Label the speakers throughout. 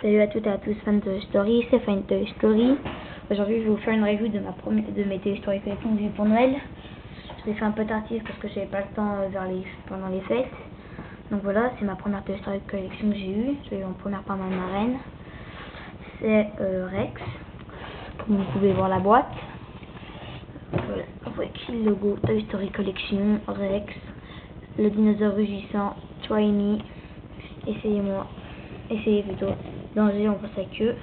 Speaker 1: Salut à toutes et à tous fans de Toy Story, c'est Fan Toy Story. Aujourd'hui je vais vous faire une review de mes Toy Story Collection que j'ai eu pour Noël. Je l'ai fait un peu tardif parce que j'avais pas le temps pendant les fêtes. Donc voilà, c'est ma première Toy Story Collection que j'ai eue. J'ai eu en première par ma marraine. C'est Rex. Comme vous pouvez voir la boîte. Voilà, on voit écrit le logo Toy Story Collection, Rex, le dinosaure rugissant, Try Me, essayez plutôt, danger, on voit sa queue.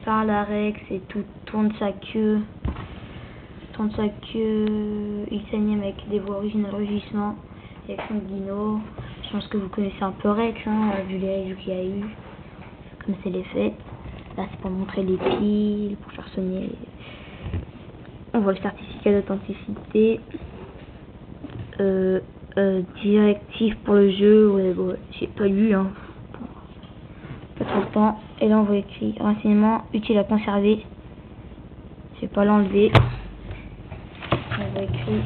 Speaker 1: Par la Rex et tout tourne sa queue, il s'anime avec des voix originales rugissements, avec son dino. Je pense que vous connaissez un peu Rex, hein, vu les reviews qu'il y a eu, comme c'est les fêtes. Là c'est pour montrer les piles, pour faire sonner. On voit le certificat d'authenticité. Directive pour le jeu, ouais, bon, j'ai pas lu, hein, pas trop le temps. Et là on voit écrit renseignements utiles à conserver, je vais pas l'enlever. On voit écrit,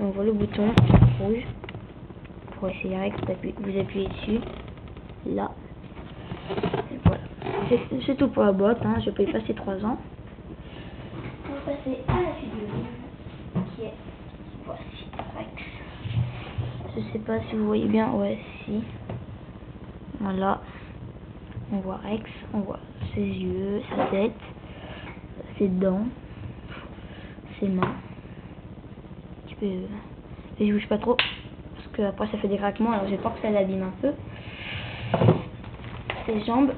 Speaker 1: on voit le bouton rouge pour essayer avec, vous appuyez dessus, là. Et voilà, c'est tout pour la boîte, hein. Je peux y passer 3 ans. On va passer à la figurine qui est, voici, Rex. Je sais pas si vous voyez bien, ouais, si. Voilà, on voit Rex, on voit ses yeux, sa tête, ses dents, ses mains. Et je bouge pas trop parce que après ça fait des craquements, alors j'ai peur que ça l'abîme un peu. Ses jambes.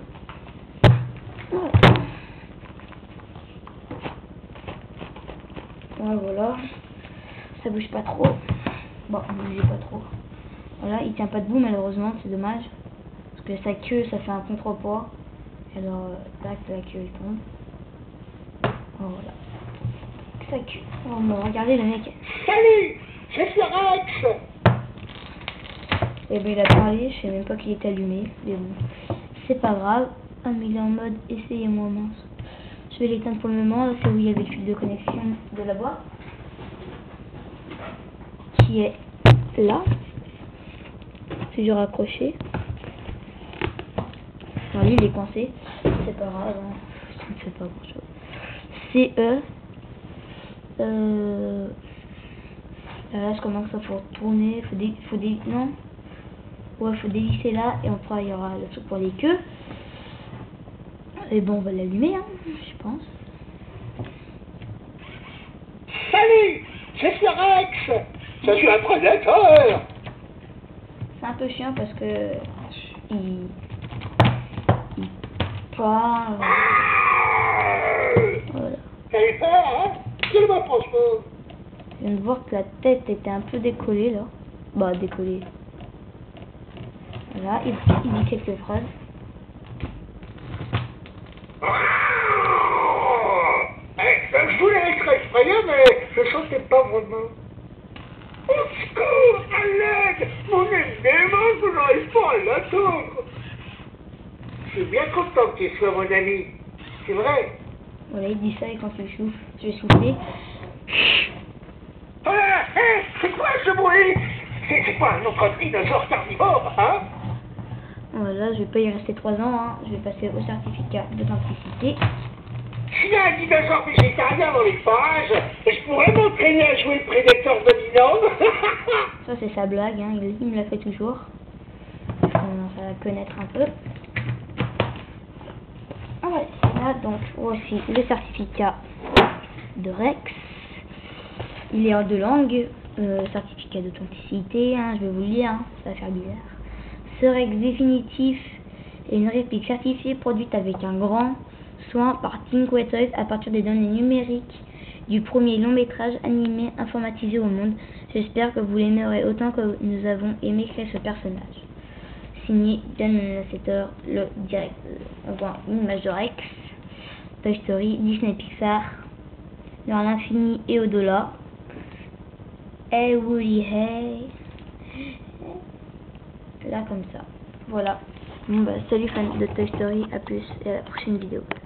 Speaker 1: Ouais, voilà, ça bouge pas trop. Bon, bougez pas trop. Voilà, il tient pas debout malheureusement, c'est dommage. Parce que sa queue, ça fait un contrepoids. Alors, tac, la queue elle tombe. Oh, voilà. Sa queue. Oh, bon, regardez le mec.
Speaker 2: Salut, je suis Rex.
Speaker 1: Et ben il a parlé, je sais même pas qu'il est allumé. Mais bon, c'est pas grave. Ah, mais il est en mode essayez-moi mince. Je vais l'éteindre pour le moment. Là, c'est où il y avait le fil de connexion de la boîte. Qui est là. C'est dur à accrocher. Alors lui il est coincé, c'est pas grave, hein. Ça ne fait pas grand chose. CE. Là je commence à faut tourner, non. Ouais, faut dévisser là et après il y aura le truc pour les queues. Et bon on va l'allumer, hein, je pense.
Speaker 2: Salut, je suis Rex. Je suis un prédateur.
Speaker 1: C'est un peu chiant parce que il parle. Voilà.
Speaker 2: T'avais peur, hein? Quel mot franchement?
Speaker 1: Je viens de voir que la tête était un peu décollée là. Bah décollée. Voilà, il dit quelques phrases.
Speaker 2: Je voulais être effrayant, mais je sentais pas vraiment. Au secours, à l'aide! Mon élément, je n'arrive pas à l'attendre. Je suis bien content que tu sois mon ami. C'est vrai.
Speaker 1: Voilà, il dit ça et quand il souffle, je vais souffler.
Speaker 2: Voilà, c'est quoi ce bruit? C'est pas un autre dinosaure carnivore, hein?
Speaker 1: Voilà, je vais pas y rester 3 ans, hein. Je vais passer au certificat d'authenticité.
Speaker 2: S'il y a un dinosaure végétarien dans les parages, je pourrais m'entraîner à jouer le prédateur dominant.
Speaker 1: Ça c'est sa blague, hein. Il me la fait toujours. Je commence à la connaître un peu. Ouais, là donc voici le certificat de Rex. Il est en 2 langues. Certificat d'authenticité, hein, je vais vous le lire, hein, ça va faire bizarre. Ce Rex définitif est une réplique certifiée produite avec un grand soin par Tinkway Toys à partir des données numériques du premier long métrage animé informatisé au monde. J'espère que vous l'aimerez autant que nous avons aimé créer ce personnage. Signé John Lasseter, le directeur. On voit une image de Rex, Toy Story, Disney Pixar, dans l'infini et au-delà. Hey Woody, hey. Là comme ça. Voilà. Bon bah salut fans de Toy Story, à plus et à la prochaine vidéo.